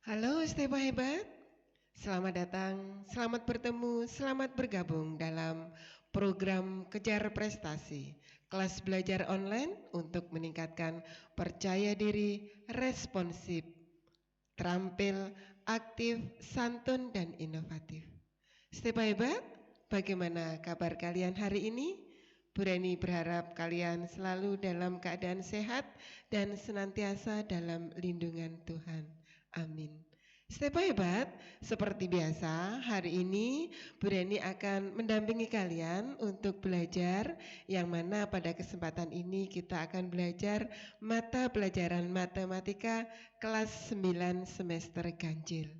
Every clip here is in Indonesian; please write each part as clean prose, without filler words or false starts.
Halo Stepa Hebat, selamat datang, selamat bertemu, selamat bergabung dalam program Kejar Prestasi, kelas belajar online untuk meningkatkan percaya diri, responsif, terampil, aktif, santun, dan inovatif. Stepa Hebat, bagaimana kabar kalian hari ini? Bu Reni berharap kalian selalu dalam keadaan sehat dan senantiasa dalam lindungan Tuhan. Amin. Stepa Hebat, seperti biasa hari ini Bu Reni akan mendampingi kalian untuk belajar, yang mana pada kesempatan ini kita akan belajar mata pelajaran matematika kelas 9 semester ganjil.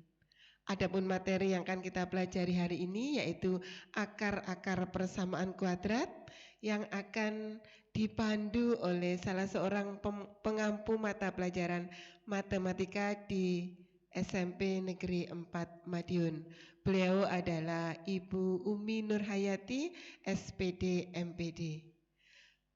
Adapun materi yang akan kita pelajari hari ini yaitu akar-akar persamaan kuadrat yang akan dipandu oleh salah seorang pengampu mata pelajaran matematika di SMP Negeri 4 Madiun. Beliau adalah Ibu Umi Nurhayati, SPD MPD.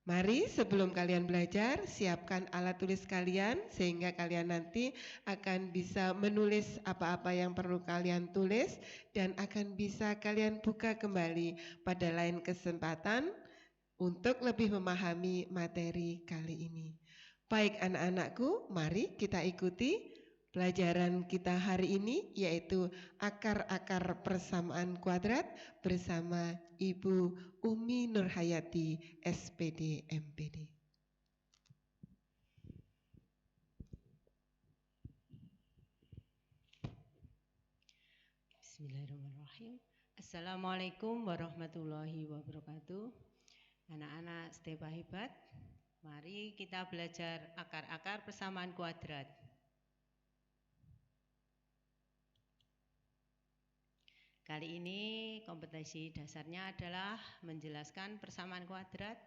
Mari sebelum kalian belajar, siapkan alat tulis kalian sehingga kalian nanti akan bisa menulis apa-apa yang perlu kalian tulis dan akan bisa kalian buka kembali pada lain kesempatan untuk lebih memahami materi kali ini. Baik anak-anakku, mari kita ikuti pelajaran kita hari ini, yaitu akar-akar persamaan kuadrat bersama Ibu Umi Nurhayati, SPD MPD. Bismillahirrahmanirrahim. Assalamualaikum warahmatullahi wabarakatuh. Anak-anak Stepa Hebat, mari kita belajar akar-akar persamaan kuadrat. Kali ini kompetensi dasarnya adalah menjelaskan persamaan kuadrat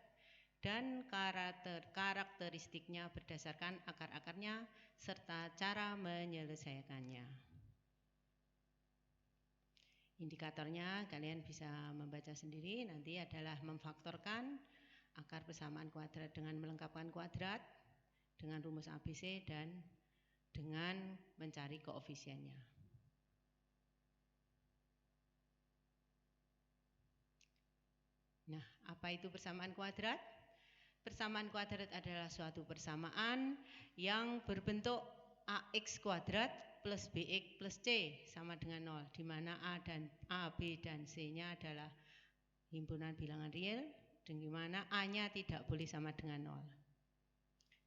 dan karakteristiknya berdasarkan akar-akarnya serta cara menyelesaikannya. Indikatornya kalian bisa membaca sendiri, nanti adalah memfaktorkan akar persamaan kuadrat dengan melengkapkan kuadrat, dengan rumus ABC, dan dengan mencari koefisiennya. Nah, apa itu persamaan kuadrat? Persamaan kuadrat adalah suatu persamaan yang berbentuk AX kuadrat plus BX plus C sama dengan 0, di mana A, B, dan C-nya adalah himpunan bilangan real, dan di mana A-nya tidak boleh sama dengan 0.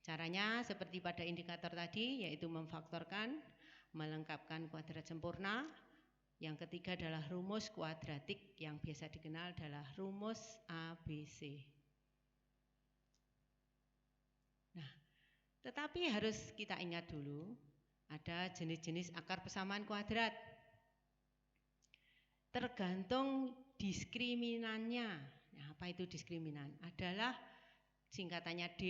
Caranya seperti pada indikator tadi, yaitu memfaktorkan, melengkapkan kuadrat sempurna. Yang ketiga adalah rumus kuadratik yang biasa dikenal adalah rumus ABC. Nah, tetapi harus kita ingat dulu, ada jenis-jenis akar persamaan kuadrat. Tergantung diskriminannya. Nah, apa itu diskriminan? Adalah singkatannya D,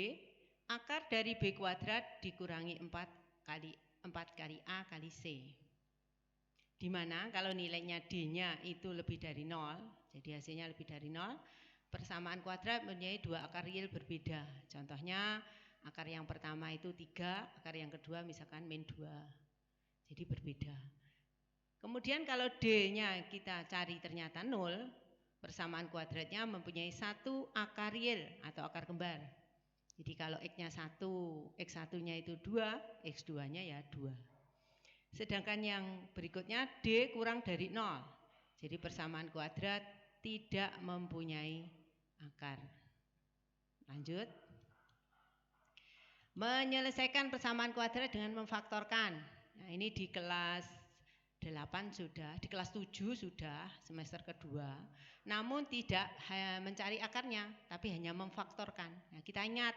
akar dari B kuadrat dikurangi 4 kali A kali C. Di mana kalau nilainya D-nya itu lebih dari 0, jadi hasilnya lebih dari 0, persamaan kuadrat mempunyai dua akar real berbeda. Contohnya akar yang pertama itu 3, akar yang kedua misalkan min 2. Jadi berbeda. Kemudian kalau D-nya kita cari ternyata 0, persamaan kuadratnya mempunyai satu akar real atau akar kembar. Jadi kalau X-nya 1, X1-nya itu 2, X2-nya ya 2. Sedangkan yang berikutnya D kurang dari 0. Jadi persamaan kuadrat tidak mempunyai akar. Lanjut. Menyelesaikan persamaan kuadrat dengan memfaktorkan. Nah, ini di kelas 8 sudah, di kelas 7 sudah, semester kedua. Namun tidak mencari akarnya, tapi hanya memfaktorkan. Nah, kita ingat,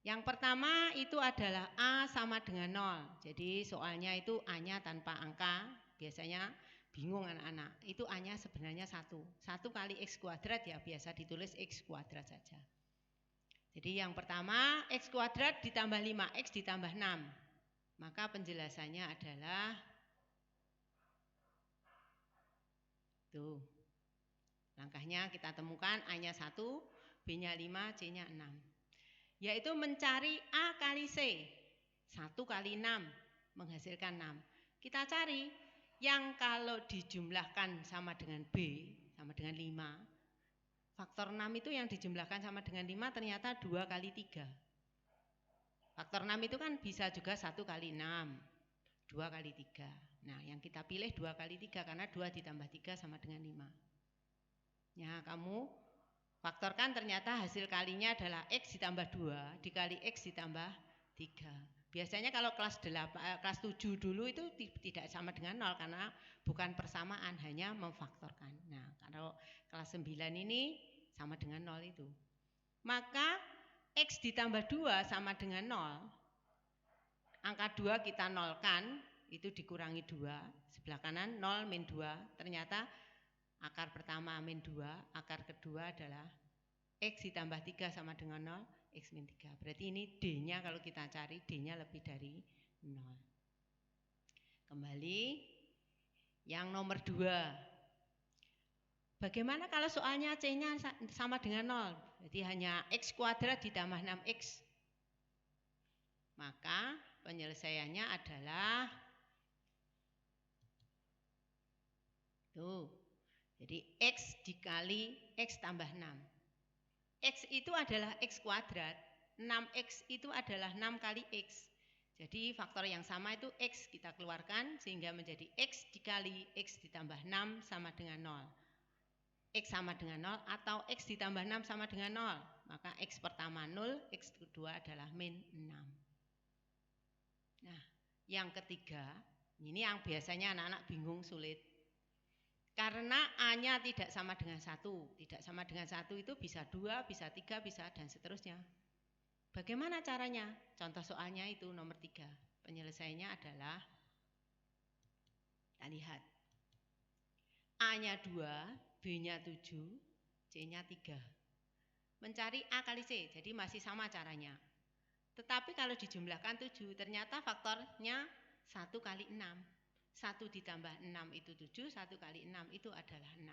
yang pertama itu adalah A sama dengan 0. Jadi soalnya itu A-nya tanpa angka. Biasanya bingung anak-anak. Itu A-nya sebenarnya 1. 1 kali X kuadrat ya biasa ditulis X kuadrat saja. Jadi yang pertama X kuadrat ditambah 5X ditambah 6. Maka penjelasannya adalah tuh. Langkahnya kita temukan A-nya 1, B-nya 5, C-nya 6. Yaitu mencari A kali C. 1 kali 6 menghasilkan 6. Kita cari yang kalau dijumlahkan sama dengan B, sama dengan 5. Faktor 6 itu yang dijumlahkan sama dengan 5 ternyata 2 kali 3. Faktor 6 itu kan bisa juga 1 kali 6, 2 kali 3. Nah, yang kita pilih 2 kali 3 karena 2 ditambah 3 sama dengan 5. Ya, kamu faktorkan ternyata hasil kalinya adalah X ditambah 2 dikali X ditambah 3. Biasanya kalau kelas 7 dulu itu tidak sama dengan 0 karena bukan persamaan, hanya memfaktorkan. Nah, kalau kelas 9 ini sama dengan 0 itu. Maka X ditambah 2 sama dengan 0. Angka 2 kita nolkan, itu dikurangi 2. Sebelah kanan 0 min 2. Ternyata akar pertama min 2, akar kedua adalah X ditambah 3 sama dengan 0, X min 3. Berarti ini D-nya kalau kita cari, D-nya lebih dari 0. Kembali, yang nomor 2. Bagaimana kalau soalnya C-nya sama dengan 0? Jadi hanya X kuadrat ditambah 6X. Maka penyelesaiannya adalah tuh. Jadi X dikali X tambah 6. X itu adalah X kuadrat, 6X itu adalah 6 kali X. Jadi faktor yang sama itu X kita keluarkan sehingga menjadi X dikali X ditambah 6 sama dengan 0. X sama dengan 0 atau X ditambah 6 sama dengan 0. Maka X pertama 0, X kedua adalah min 6. Nah, yang ketiga, ini yang biasanya anak-anak bingung sulit. Karena A-nya tidak sama dengan 1. Tidak sama dengan 1 itu bisa 2, bisa 3, bisa dan seterusnya. Bagaimana caranya? Contoh soalnya itu nomor 3. Penyelesaiannya adalah, kita lihat. A-nya 2, B-nya 7, C-nya 3. Mencari A kali C, jadi masih sama caranya. Tetapi kalau dijumlahkan 7, ternyata faktornya 1 kali 6. 1 ditambah 6 itu 7, 1 kali 6 itu adalah 6.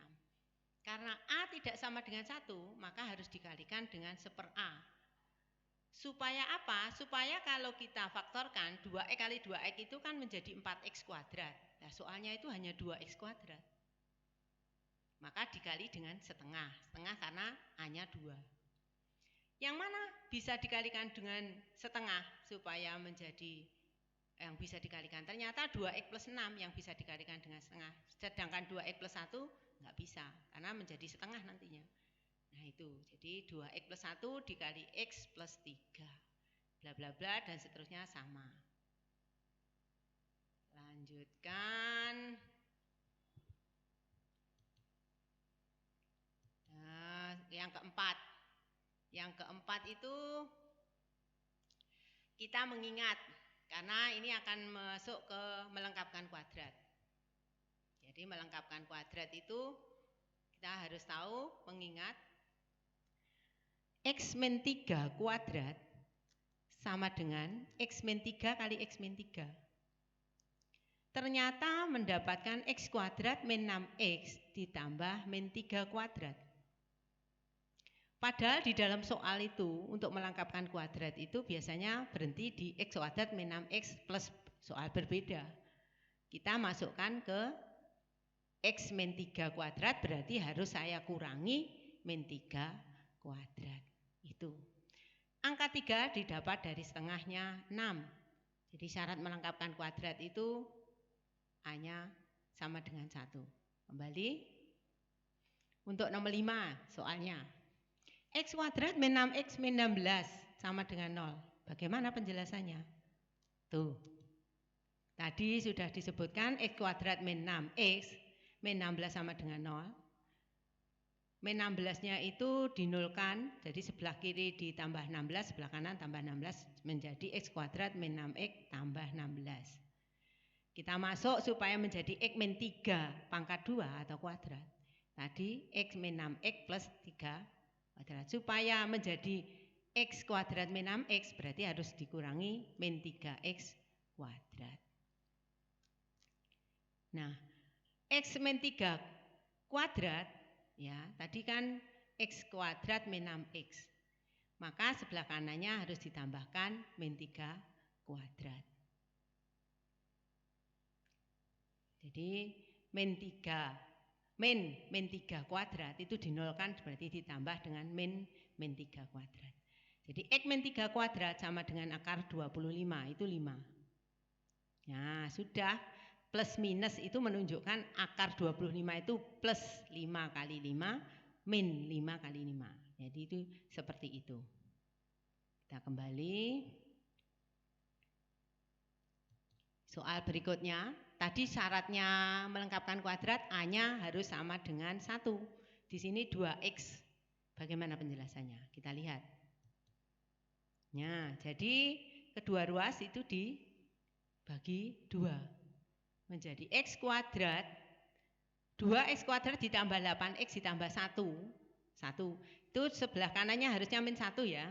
Karena A tidak sama dengan 1, maka harus dikalikan dengan 1/A. Supaya apa? Supaya kalau kita faktorkan 2X kali 2X itu kan menjadi 4X kuadrat. Nah, soalnya itu hanya 2X kuadrat. Maka dikali dengan setengah. Setengah karena A-nya 2. Yang mana bisa dikalikan dengan setengah supaya menjadi yang bisa dikalikan. Ternyata 2X plus 6 yang bisa dikalikan dengan setengah. Sedangkan 2X plus 1 nggak bisa karena menjadi setengah nantinya. Nah itu, jadi 2X plus 1 dikali X plus 3. Bla bla bla dan seterusnya sama. Lanjutkan. Nah, yang keempat. Yang keempat itu kita mengingat. Karena ini akan masuk ke melengkapkan kuadrat. Jadi melengkapkan kuadrat itu kita harus tahu, mengingat X min 3 kuadrat sama dengan X min 3 kali X min 3. Ternyata mendapatkan X kuadrat min 6X ditambah min 3 kuadrat. Padahal di dalam soal itu untuk melengkapkan kuadrat itu biasanya berhenti di X kuadrat min 6X plus soal berbeda. Kita masukkan ke X min 3 kuadrat berarti harus saya kurangi min 3 kuadrat. Itu. Angka 3 didapat dari setengahnya 6. Jadi syarat melengkapkan kuadrat itu hanya sama dengan 1. Kembali. Untuk nomor 5 soalnya. X kuadrat min 6X min 16 sama dengan 0. Bagaimana penjelasannya? Tuh. Tadi sudah disebutkan X kuadrat min 6X min 16 sama dengan 0. Min 16-nya itu dinolkan, jadi sebelah kiri ditambah 16, sebelah kanan tambah 16 menjadi X kuadrat min 6X tambah 16. Kita masuk supaya menjadi X min 3 pangkat 2 atau kuadrat. Tadi X min 6X plus 3 kuadrat. Supaya menjadi X kuadrat min 6X berarti harus dikurangi min 3X kuadrat. Nah, X min 3 kuadrat, ya tadi kan X kuadrat min 6X. Maka sebelah kanannya harus ditambahkan min 3 kuadrat. Jadi min 3 kuadrat itu dinolkan berarti ditambah dengan min 3 kuadrat. Jadi X min 3 kuadrat sama dengan akar 25 itu 5. Nah sudah, plus minus itu menunjukkan akar 25 itu plus 5 kali 5 min 5 kali 5. Jadi itu seperti itu. Kita kembali. Soal berikutnya, tadi syaratnya melengkapkan kuadrat A-nya harus sama dengan 1. Di sini 2X. Bagaimana penjelasannya? Kita lihat. Nah, jadi kedua ruas itu dibagi 2. Menjadi X kuadrat. 2X kuadrat ditambah 8X ditambah 1. Itu sebelah kanannya harusnya min 1 ya.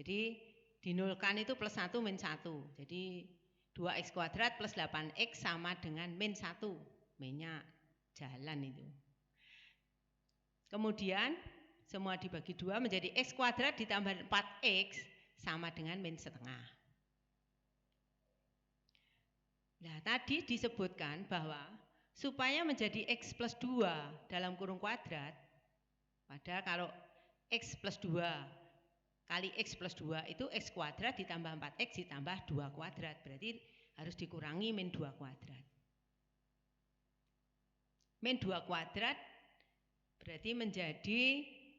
Jadi dinolkan itu plus 1 min 1. Jadi 2X kuadrat plus 8X sama dengan min 1. Minnya jalan itu. Kemudian semua dibagi 2 menjadi X kuadrat ditambah 4X sama dengan min setengah. Nah tadi disebutkan bahwa supaya menjadi X plus 2 dalam kurung kuadrat, padahal kalau X plus 2 kali X plus 2 itu X kuadrat ditambah 4X ditambah 2 kuadrat. Berarti harus dikurangi min 2 kuadrat. Min 2 kuadrat berarti menjadi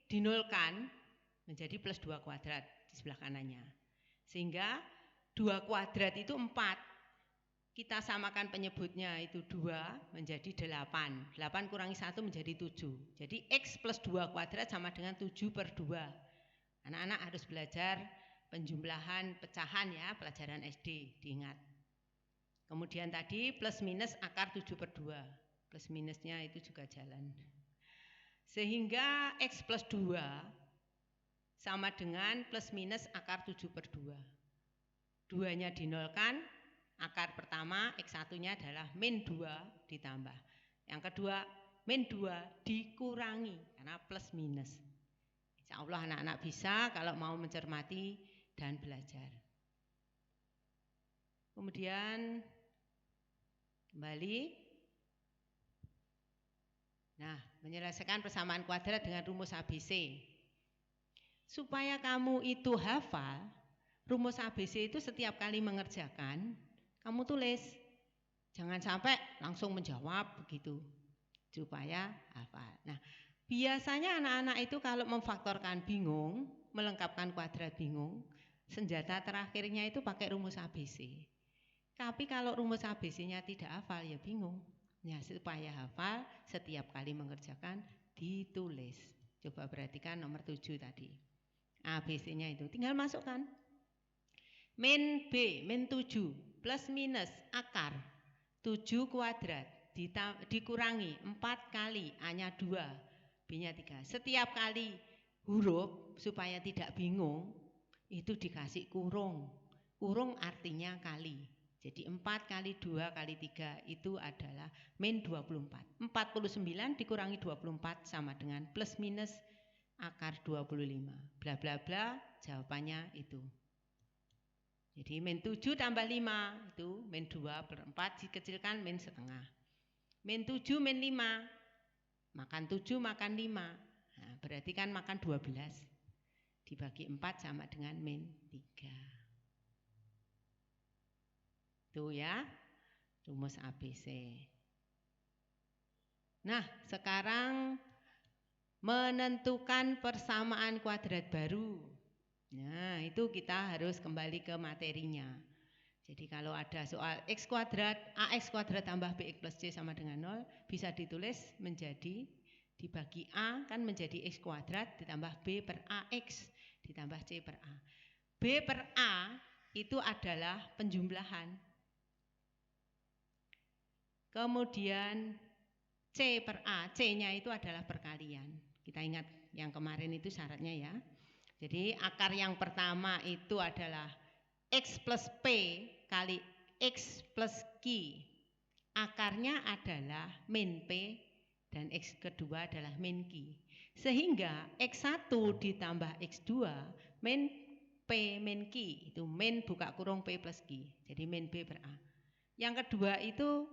dinolkan menjadi plus 2 kuadrat di sebelah kanannya. Sehingga 2 kuadrat itu 4. Kita samakan penyebutnya itu 2 menjadi 8. 8 kurangi 1 menjadi 7. Jadi X plus 2 kuadrat sama dengan 7 per 2. Anak-anak harus belajar penjumlahan pecahan ya, pelajaran SD, diingat. Kemudian tadi plus minus akar 7 per 2. Plus minusnya itu juga jalan. Sehingga X plus 2 sama dengan plus minus akar 7 per 2. 2-nya dinolkan, akar pertama X1-nya adalah min 2 ditambah. Yang kedua min 2 dikurangi karena plus minus. Insya Allah anak-anak bisa kalau mau mencermati dan belajar. Kemudian kembali. Nah, menyelesaikan persamaan kuadrat dengan rumus ABC. Supaya kamu itu hafal, rumus ABC itu setiap kali mengerjakan, kamu tulis. Jangan sampai langsung menjawab begitu. Supaya hafal. Nah, biasanya anak-anak itu kalau memfaktorkan bingung, melengkapkan kuadrat bingung, senjata terakhirnya itu pakai rumus ABC. Tapi kalau rumus ABC-nya tidak hafal ya bingung. Ya, supaya hafal setiap kali mengerjakan ditulis. Coba perhatikan nomor 7 tadi. ABC-nya itu tinggal masukkan. Min B, min 7 plus minus akar 7 kuadrat dikurangi 4 kali A-nya 2, B-nya 3. Setiap kali huruf supaya tidak bingung itu dikasih kurung. Kurung artinya kali. Jadi 4 kali 2 kali 3 itu adalah min 24. 49 dikurangi 24 sama dengan plus minus akar 25. Bla bla bla, jawabannya itu. Jadi min 7 tambah 5 itu min 2 per 4 dikecilkan min setengah. Min 7 min 5. Makan 7 makan 5. Nah, berarti kan makan 12. Dibagi 4 sama dengan min 3. Itu ya, rumus ABC. Nah, sekarang menentukan persamaan kuadrat baru. Nah, itu kita harus kembali ke materinya. Jadi kalau ada soal X kuadrat, AX kuadrat tambah BX plus C sama dengan 0, bisa ditulis menjadi dibagi A kan menjadi X kuadrat ditambah B per AX ditambah C per A. B per A itu adalah penjumlahan. Kemudian C per A, C-nya itu adalah perkalian. Kita ingat yang kemarin itu syaratnya ya. Jadi akar yang pertama itu adalah X plus P kali X plus Q. Akarnya adalah min P dan X kedua adalah min Q. Sehingga X1 ditambah X2 min P min Q. Itu min buka kurung P plus Q. Jadi min B per A. Yang kedua itu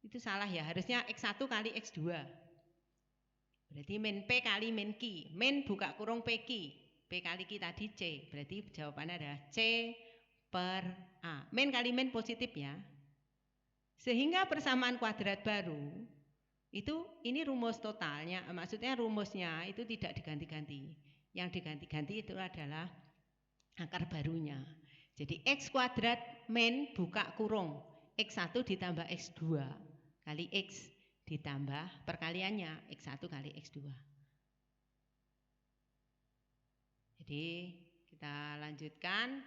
Itu salah ya, harusnya X1 kali X2. Berarti min P kali min Q. Min buka kurung PQ. P kali Q tadi C. Berarti jawabannya adalah C per A. Min kali min positif ya. Sehingga persamaan kuadrat baru, itu ini rumus totalnya, maksudnya rumusnya itu tidak diganti-ganti. Yang diganti-ganti itu adalah akar barunya. Jadi X kuadrat min buka kurung X1 ditambah X2 kali X ditambah perkaliannya X1 kali X2. Jadi kita lanjutkan.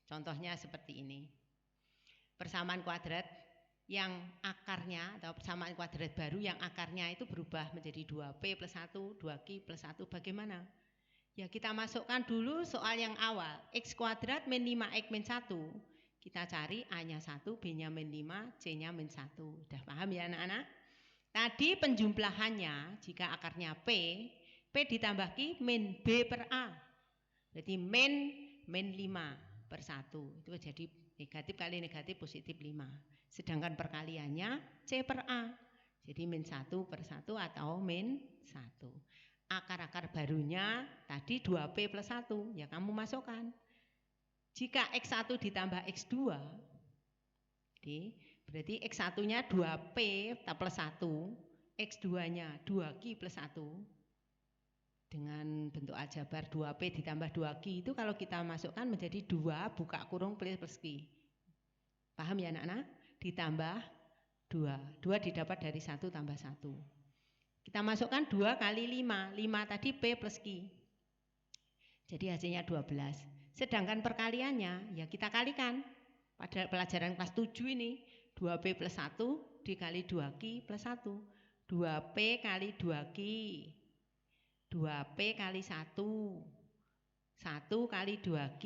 Contohnya seperti ini. Persamaan kuadrat yang akarnya atau persamaan kuadrat baru yang akarnya itu berubah menjadi 2P plus 1, 2Q plus 1. Bagaimana? Ya kita masukkan dulu soal yang awal. X kuadrat min 5X min 1. Kita cari A-nya 1, B-nya min 5, C-nya min 1. Udah paham ya anak-anak? Tadi penjumlahannya jika akarnya P, P ditambah Q min B per A. Berarti min 5 per 1. Itu jadi negatif kali negatif positif 5. Sedangkan perkaliannya C per A. Jadi min 1 per 1 atau min 1. Akar-akar barunya tadi 2P plus 1. Ya kamu masukkan. Jika X1 ditambah X2, berarti X1-nya 2P plus 1, X2-nya 2Q plus 1. Dengan bentuk aljabar 2P ditambah 2Q itu kalau kita masukkan menjadi 2 buka kurung plus Q. Paham ya anak-anak? Ditambah 2. 2 didapat dari 1 tambah 1. Kita masukkan 2 kali 5. 5 tadi P plus Q. Jadi hasilnya 12. Sedangkan perkaliannya ya kita kalikan. Pada pelajaran kelas 7 ini 2P plus 1 dikali 2Q plus 1. 2P kali 2Q. 2P kali 1. 1 kali 2Q.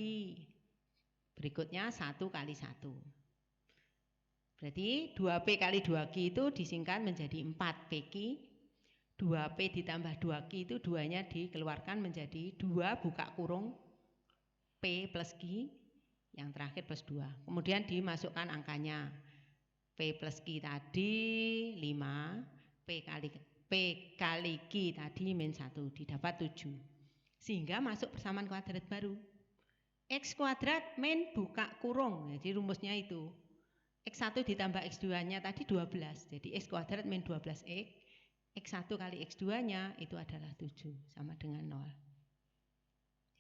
Berikutnya 1 kali 1. Berarti 2P kali 2Q itu disingkat menjadi 4PQ. 2P ditambah 2Q itu 2-nya dikeluarkan menjadi 2 buka kurung P plus Q, yang terakhir plus 2. Kemudian dimasukkan angkanya. P plus Q tadi 5, P kali Q tadi min 1, didapat 7. Sehingga masuk persamaan kuadrat baru. X kuadrat min buka kurung, jadi rumusnya itu. X1 ditambah X2-nya tadi 12, jadi X kuadrat min 12X. X1 kali X2-nya itu adalah 7, sama dengan 0.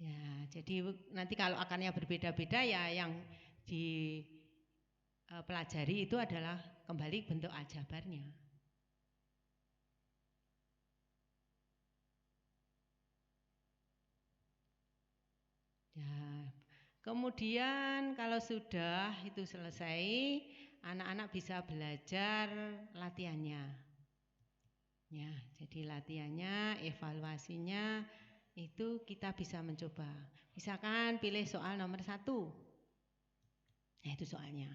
Ya, jadi nanti kalau akarnya berbeda-beda ya yang dipelajari itu adalah kembali bentuk aljabarnya. Ya, kemudian kalau sudah itu selesai, anak-anak bisa belajar latihannya. Ya, jadi latihannya, evaluasinya itu kita bisa mencoba. Misalkan pilih soal nomor 1. Nah itu soalnya.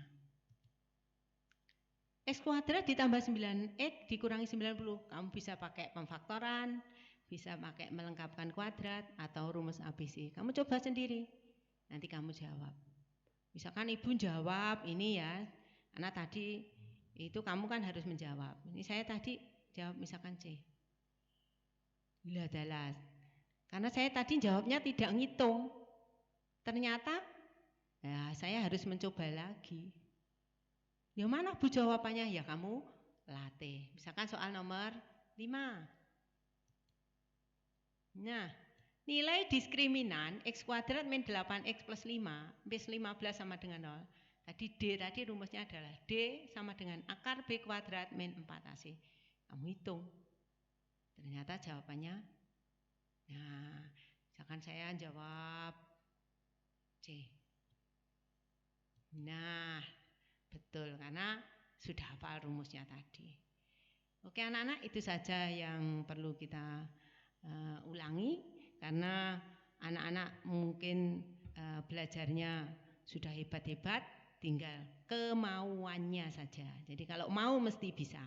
X kuadrat ditambah 9X dikurangi 90. Kamu bisa pakai pemfaktoran, bisa pakai melengkapkan kuadrat atau rumus ABC. Kamu coba sendiri. Nanti kamu jawab. Misalkan ibu jawab ini ya, anak tadi itu kamu kan harus menjawab. Ini saya tadi jawab misalkan C. Bila dalas. Karena saya tadi jawabnya tidak ngitung. Ternyata ya saya harus mencoba lagi. Ya mana Bu jawabannya? Ya kamu latih. Misalkan soal nomor 5. Nah, nilai diskriminan X kuadrat min 8X plus 5 bis 15 sama dengan 0. Tadi D tadi rumusnya adalah D sama dengan akar B kuadrat min 4AC. Kamu hitung. Ternyata jawabannya, nah, misalkan saya jawab C. Nah, betul karena sudah hafal rumusnya tadi. Oke anak-anak, itu saja yang perlu kita ulangi karena anak-anak mungkin belajarnya sudah hebat-hebat, tinggal kemauannya saja. Jadi kalau mau mesti bisa.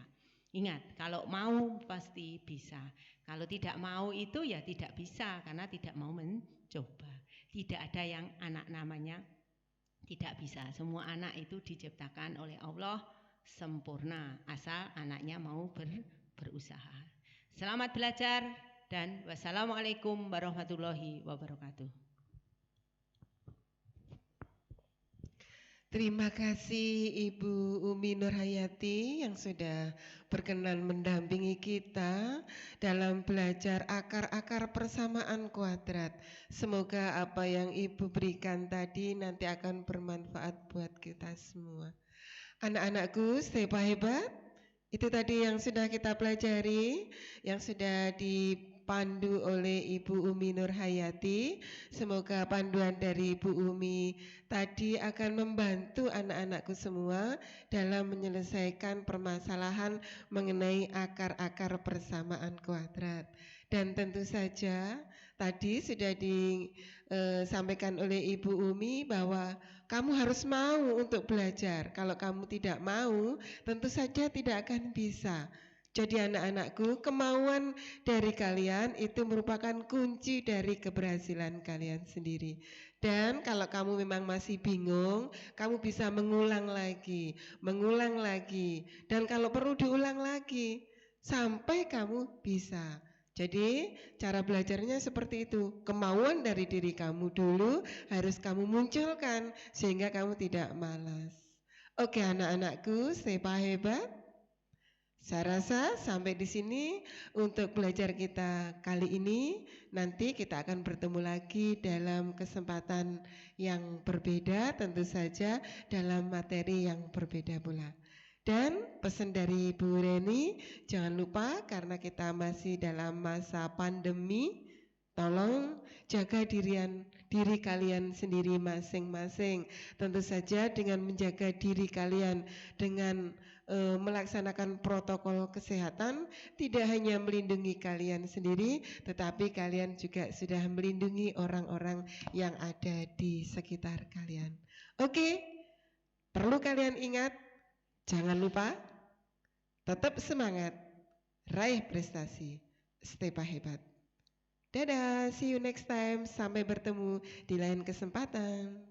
Ingat, kalau mau pasti bisa. Kalau tidak mau itu ya tidak bisa karena tidak mau mencoba. Tidak ada yang anak namanya tidak bisa. Semua anak itu diciptakan oleh Allah sempurna, asal anaknya mau berusaha. Selamat belajar dan wassalamualaikum warahmatullahi wabarakatuh. Terima kasih Ibu Umi Nurhayati yang sudah berkenan mendampingi kita dalam belajar akar-akar persamaan kuadrat. Semoga apa yang Ibu berikan tadi nanti akan bermanfaat buat kita semua. Anak-anakku, hebat. Itu tadi yang sudah kita pelajari, yang sudah dipandu oleh Ibu Umi Nurhayati. Semoga panduan dari Ibu Umi tadi akan membantu anak-anakku semua dalam menyelesaikan permasalahan mengenai akar-akar persamaan kuadrat. Dan tentu saja tadi sudah disampaikan oleh Ibu Umi bahwa kamu harus mau untuk belajar. Kalau kamu tidak mau, tentu saja tidak akan bisa. Jadi anak-anakku, kemauan dari kalian itu merupakan kunci dari keberhasilan kalian sendiri. Dan kalau kamu memang masih bingung, kamu bisa mengulang lagi. Dan kalau perlu diulang lagi, sampai kamu bisa. Jadi cara belajarnya seperti itu. Kemauan dari diri kamu dulu harus kamu munculkan sehingga kamu tidak malas. Oke anak-anakku, hebat. Saya rasa sampai di sini untuk belajar kita kali ini. Nanti kita akan bertemu lagi dalam kesempatan yang berbeda, tentu saja dalam materi yang berbeda pula. Dan pesan dari Bu Reni, jangan lupa karena kita masih dalam masa pandemi, tolong jaga diri kalian sendiri masing-masing. Tentu saja dengan menjaga diri kalian dengan melaksanakan protokol kesehatan, tidak hanya melindungi kalian sendiri, tetapi kalian juga sudah melindungi orang-orang yang ada di sekitar kalian. Oke, perlu kalian ingat, jangan lupa, tetap semangat, raih prestasi, stay hebat. Dadah, see you next time, sampai bertemu di lain kesempatan.